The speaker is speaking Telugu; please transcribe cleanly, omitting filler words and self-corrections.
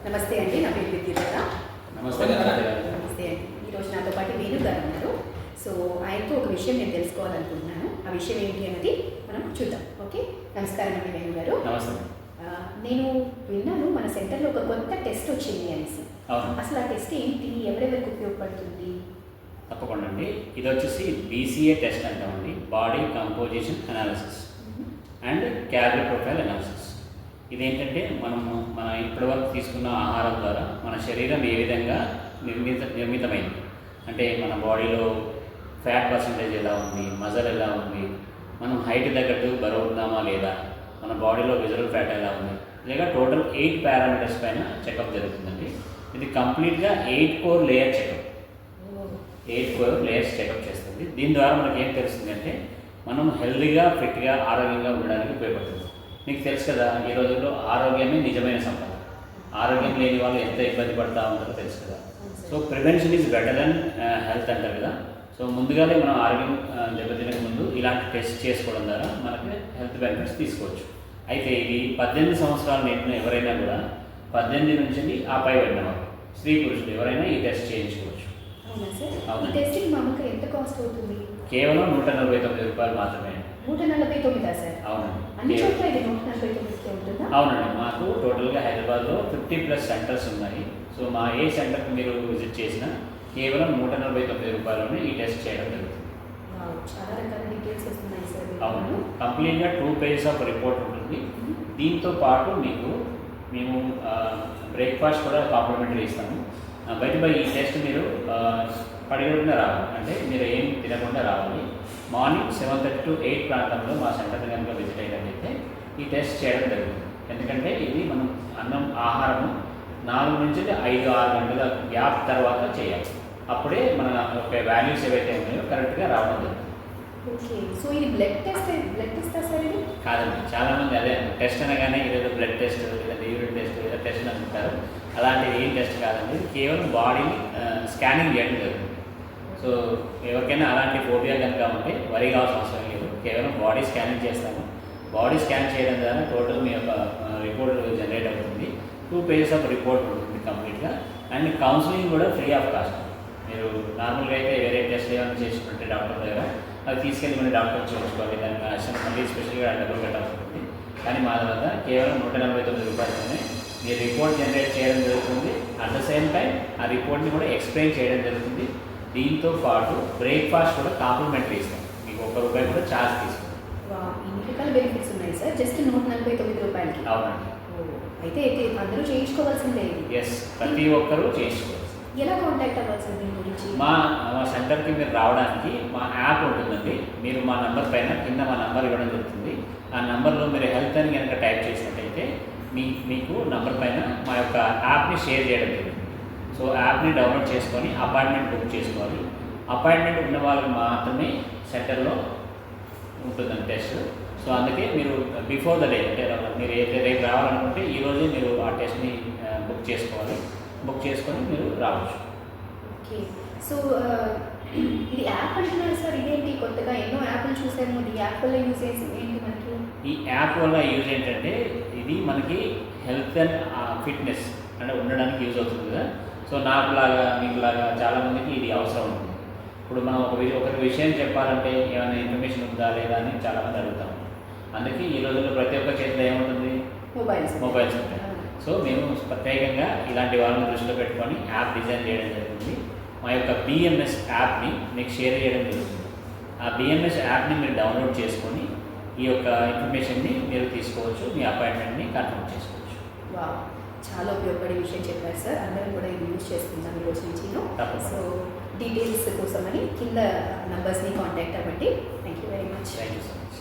నమస్తే అండి, నా పేరు విద్యుత. నమస్తే. నమస్తే అండి. ఈరోజు నాతో పాటు వేణు గారు ఉన్నారు. సో ఆయనతో ఒక విషయం నేను తెలుసుకోవాలనుకుంటున్నాను. ఆ విషయం ఏంటి అనేది మనం చూద్దాం. ఓకే, నమస్కారం అండి వేణు గారు. నమస్తే. నేను విన్నాను మన సెంటర్లో ఒక కొత్త టెస్ట్ వచ్చింది అనేసి. అసలు ఆ టెస్ట్ ఏంటి, ఎవరెవరికి ఉపయోగపడుతుంది? తప్పకుండా అండి. ఇది వచ్చేసి BCA టెస్ట్ అంటామండి, body composition analysis and calorie profile analysis. ఇదేంటంటే మన ఇప్పటివరకు తీసుకున్న ఆహారం ద్వారా మన శరీరం ఏ విధంగా నిర్మితమైంది, అంటే మన బాడీలో ఫ్యాట్ పర్సంటేజ్ ఎలా ఉంది, మజల్ ఎలా ఉంది, మనం హైట్ తగ్గట్టు బరువు ఉన్నామా లేదా, మన బాడీలో విజరల్ ఫ్యాట్ ఎలా ఉంది, ఇలాగా టోటల్ 8 పారామీటర్స్ పైన చెకప్ జరుగుతుందండి. ఇది కంప్లీట్గా 8 core layer checkup. 8 core layers checkup చేస్తుంది. దీని ద్వారా మనకి ఏం తెలుస్తుంది అంటే మనం హెల్తీగా, ఫిట్గా, ఆరోగ్యంగా ఉండడానికి ఉపయోగపడుతుంది. మీకు తెలుసు కదా, ఈ రోజుల్లో ఆరోగ్యమే నిజమైన సంపద. ఆరోగ్యం లేని వాళ్ళు ఎంత ఇబ్బంది పడుతూ ఉంటారో తెలుసు కదా. So prevention is better than health అంటారు కదా. సో ముందుగానే మనం ఆరోగ్యం దెబ్బతినక ముందు ఇలాంటి టెస్ట్ చేసుకోవడం ద్వారా మనకి హెల్త్ బెనిఫిట్స్ తీసుకోవచ్చు. అయితే ఇది 18 సంవత్సరాలు నిండిన ఎవరైనా కూడా, 18 నుంచి ఆ పై వెళ్ళినవారు, స్త్రీ పురుషులు ఎవరైనా ఈ టెస్ట్ చేయించుకోవచ్చు. కేవలం 149 రూపాయలు మాత్రమే. 149 సార్? అవునండి. అన్ని చోట్ల ఇది 149 ఉంటుందా? అవునండి. మాకు టోటల్గా హైదరాబాద్లో 50+ సెంటర్స్ ఉన్నాయి. సో మా ఏ సెంటర్కి మీరు విజిట్ చేసినా కేవలం 149 రూపాయలని ఈ టెస్ట్ చేయడం జరుగుతుంది. చాలా రకాల డీటెయిల్స్ వస్తున్నాయి సార్. అవును, కంప్లీట్గా 2 పేజెస్ ఆఫ్ రిపోర్ట్ ఉంటుంది. దీంతో పాటు మీకు మేము బ్రేక్ఫాస్ట్ కూడా కాంప్లిమెంటరీ ఇస్తాము. బయట ఈ టెస్ట్ మీరు పడిగడుపున రావాలి, అంటే మీరు ఏం తినకుండా రావాలి. మార్నింగ్ 7:30 to 8 ప్రాంతంలో మా సెంటర్ని కనుక విజిట్ అయినట్లయితే ఈ టెస్ట్ చేయడం జరుగుతుంది. ఎందుకంటే ఇది మనం ఆహారం 4 నుంచి 5-6 గంటల గ్యాప్ తర్వాత చేయాలి. అప్పుడే మన ఒక వాల్యూస్ ఏవైతే ఉన్నాయో కరెక్ట్గా రావడం జరుగుతుంది. ఓకే, సో ఇది బ్లడ్ టెస్టా సార్? ఇది కాదండి. చాలామంది అదే టెస్ట్ అనగానే ఇదేదో బ్లడ్ టెస్ట్ లేదా యూరిన్ టెస్ట్ లేదా టెస్ట్ అనుకుంటారు. అలాంటిది ఏం టెస్ట్ కాదండి, కేవలం బాడీని స్కానింగ్ చేయడం జరుగుతుంది. సో ఎవరికైనా అలాంటి ఫోబియా కనుక ఉంటే వరి కావాల్సిన అవసరం లేదు. కేవలం బాడీ స్కానింగ్ చేస్తాము. బాడీ స్కాన్ చేయడం ద్వారా టోటల్ మీ యొక్క రిపోర్ట్ జనరేట్ అవుతుంది. 2 పేజెస్ ఆఫ్ రిపోర్ట్ ఉంటుంది కంప్లీట్గా. అండ్ కౌన్సిలింగ్ కూడా ఫ్రీ ఆఫ్ కాస్ట్. మీరు నార్మల్గా అయితే వేరే టెస్ట్ ఏమైనా చేసుకుంటే డాక్టర్ దగ్గర అది తీసుకెళ్ళి మన డాక్టర్ చూసుకోవాలి, దానికి అసలు మళ్ళీ స్పెషల్గా డబ్బులు కట్టాల్సి ఉంటుంది. కానీ మా వద్ద కేవలం 149 రూపాయలతోనే మీ రిపోర్ట్ జనరేట్ చేయడం జరుగుతుంది. అట్ ద సేమ్ టైం ఆ రిపోర్ట్ని కూడా ఎక్స్ప్లెయిన్ చేయడం జరుగుతుంది. దీంతో పాటు బ్రేక్ఫాస్ట్ కూడా కాంప్లిమెంటరీ ఇస్తాం. మీకు ₹1 కూడా ఛార్జ్ తీసుకుంటాం. ఇన్ని రకాల బెనిఫిట్స్ ఉన్నాయి సార్ జస్ట్ 149 రూపాయలకి. అవునండి. అయితే అందరూ చేయించుకోవాల్సిందే. ఎస్, ప్రతి ఒక్కరూ చేయించుకోవాలి. ఎలా కాంటాక్ట్ అవ్వాలి సార్ దీని గురించి? మా సెంటర్కి మీరు రావడానికి మా యాప్ ఉంటుందండి. మీరు మా నంబర్ పైన కింద మా నంబర్ ఇవ్వడం జరుగుతుంది. ఆ నంబర్లో మీరు హెల్త్ అని కనుక టైప్ చేసినట్టయితే మీకు నంబర్ పైన మా యొక్క యాప్ని షేర్ చేయడం జరుగుతుంది. సో యాప్ని డౌన్లోడ్ చేసుకొని అపాయింట్మెంట్ బుక్ చేసుకోవాలి. అపాయింట్మెంట్ ఉన్న వాళ్ళకి మాత్రమే సెంటర్లో ఉంటుందండి టెస్ట్. సో అందుకే మీరు బిఫోర్ ద డే, అంటే మీరు అయితే రేపు రావాలనుకుంటే ఈరోజే మీరు ఆ టెస్ట్ని బుక్ చేసుకోవాలి. బుక్ చేసుకొని మీరు రావచ్చు. ఓకే, సో ఇది యాప్ అంటున్నారు సార్, ఇదేంటి కొత్తగా? ఎన్నో యాప్లు చూసాము. ఈ యాప్ వల్ల యూజ్ ఏంటి మనకి? ఈ యాప్ వల్ల యూజ్ ఏంటంటే ఇది మనకి హెల్త్ అండ్ ఫిట్నెస్ అంటే ఉండడానికి యూజ్ అవుతుంది కదా. సో నాకులాగా మీకులాగా చాలామందికి ఇది అవసరం ఉంటుంది. ఇప్పుడు మనం ఒక విషయం చెప్పాలంటే ఏమైనా ఇన్ఫర్మేషన్ ఉందా లేదా అని చాలామంది అడుగుతాం. అందుకే ఈ రోజుల్లో ప్రతి ఒక్క చేతిలో ఏముంటుంది? మొబైల్స్ ఉంటాయి. సో మేము ప్రత్యేకంగా ఇలాంటి వాళ్ళని దృష్టిలో పెట్టుకొని యాప్ డిజైన్ చేయడం జరుగుతుంది. మా యొక్క BMS యాప్ని మీకు షేర్ చేయడం జరుగుతుంది. ఆ BMS యాప్ని మీరు డౌన్లోడ్ చేసుకొని ఈ యొక్క ఇన్ఫర్మేషన్ని మీరు తీసుకోవచ్చు, మీ అపాయింట్మెంట్ని కన్ఫర్మ్ చేసుకోవచ్చు. చాలా ఉపయోగపడే విషయం చెప్పారు సార్. అందరం కూడా ఇది యూజ్ చేసుకుంటాం ఈ రోజు నుంచి. సో డీటెయిల్స్ కోసమని కింద నంబర్స్ని కాంటాక్ట్ అవ్వండి. Thank you very much. Thank you so much.